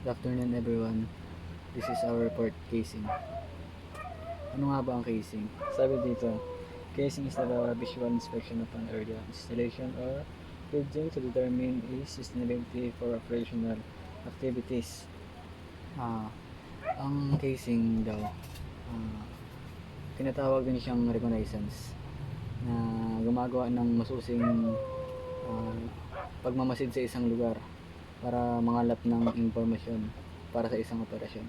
Good afternoon everyone. This is our report casing. Ano nga ba ang casing? Sabi dito, casing is the visual inspection of an area, installation or building to determine its sustainability for operational activities. Ang casing daw, tinatawag din siyang reconnaissance na gumagawa ng masusing pagmamasid sa isang lugar para mangalap ng impormasyon para sa isang operasyon.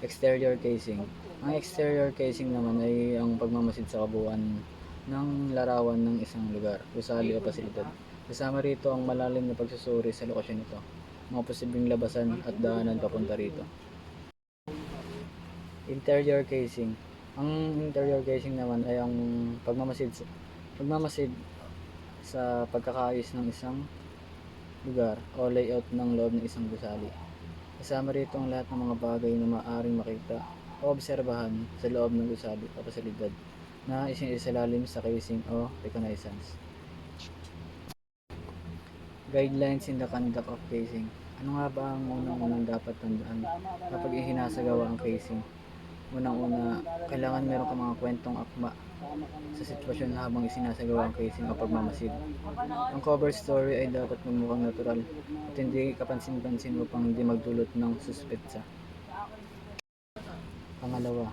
Exterior casing. Ang exterior casing naman ay ang pagmamasid sa kabuuan ng larawan ng isang lugar, gusali o pasilidad. Kasama rito ang malalim na pagsusuri sa lokasyon nito, mga posibleng labasan at daanan papunta rito. Interior casing. Ang interior casing naman ay ang pagmamasid sa pagkakaayos ng isang lugar o layout ng loob ng isang gusali. Kasama rito ang lahat ng mga bagay na maaaring makita o obserbahan sa loob ng gusali o pasilidad na isinilalim sa casing o reconnaissance. Guidelines in the conduct of casing. Ano nga ba ang unang-unang dapat tandaan kapag ihinasagawa ang casing? Unang-una, kailangan meron ka mga kwentong akma sa sitwasyon habang isinasagawa ang casing o pagmamasid. Ang cover story ay dapat magmukhang natural at hindi kapansin-pansin upang hindi magdulot ng suspetsa. Pangalawa,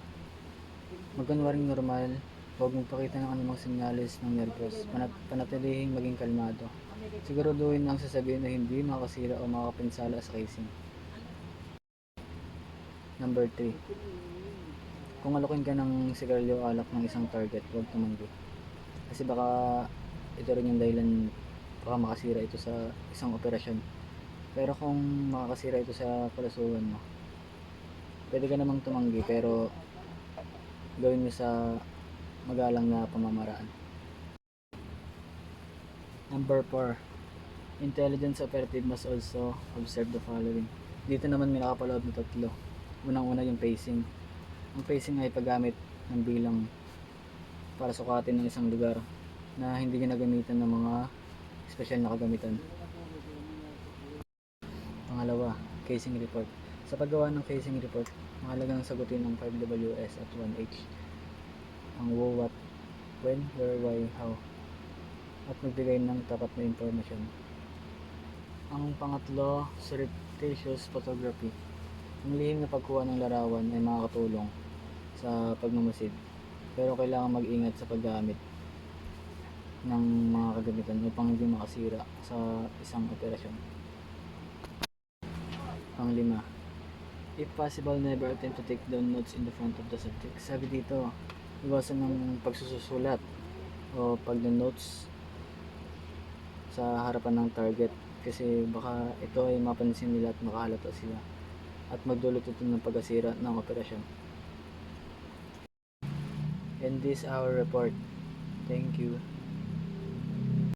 magkunwaring normal, huwag magpakita ng anumang senyales ng nervyos, panatilihing maging kalmado. Siguraduhin ang sasabihin na hindi makasira o makapinsala sa casing. Number 3, kung alokin ka ng sigarilyo o alak ng isang target, huwag tumanggi. Kasi baka ito rin yung dahilan baka makasira ito sa isang operasyon. Pero kung makakasira ito sa kalusugan mo, pwede ka namang tumanggi pero gawin mo sa magalang na pamamaraan. Number 4, intelligence operative must also observe the following. Dito naman may nakapaloob na tatlo. Unang-una yung pacing. Ang pacing ay paggamit ng bilang para sukatin ng isang lugar na hindi ginagamitan ng mga espesyal na kagamitan. Pangalawa, casing report. Sa paggawa ng casing report, mahalagang sagutin ang 5Ws at 1H. Ang who, what, when, where, why, how. At magbigay ng tapat na impormasyon. Ang pangatlo, surreptitious photography. Ang lihim na pagkuha ng larawan ay makakatulong sa pagmamasid, pero kailangan mag-ingat sa paggamit ng mga kagamitan upang hindi makasira sa isang operasyon. Panglima, if possible, never attempt to take down notes in the front of the subject. Sabi dito, iwasan ng pagsusulat o pag-notes sa harapan ng target kasi baka ito ay mapansin nila at makahalata sila at magdulot ito ng pagkasira ng operasyon. And this our report. Thank you.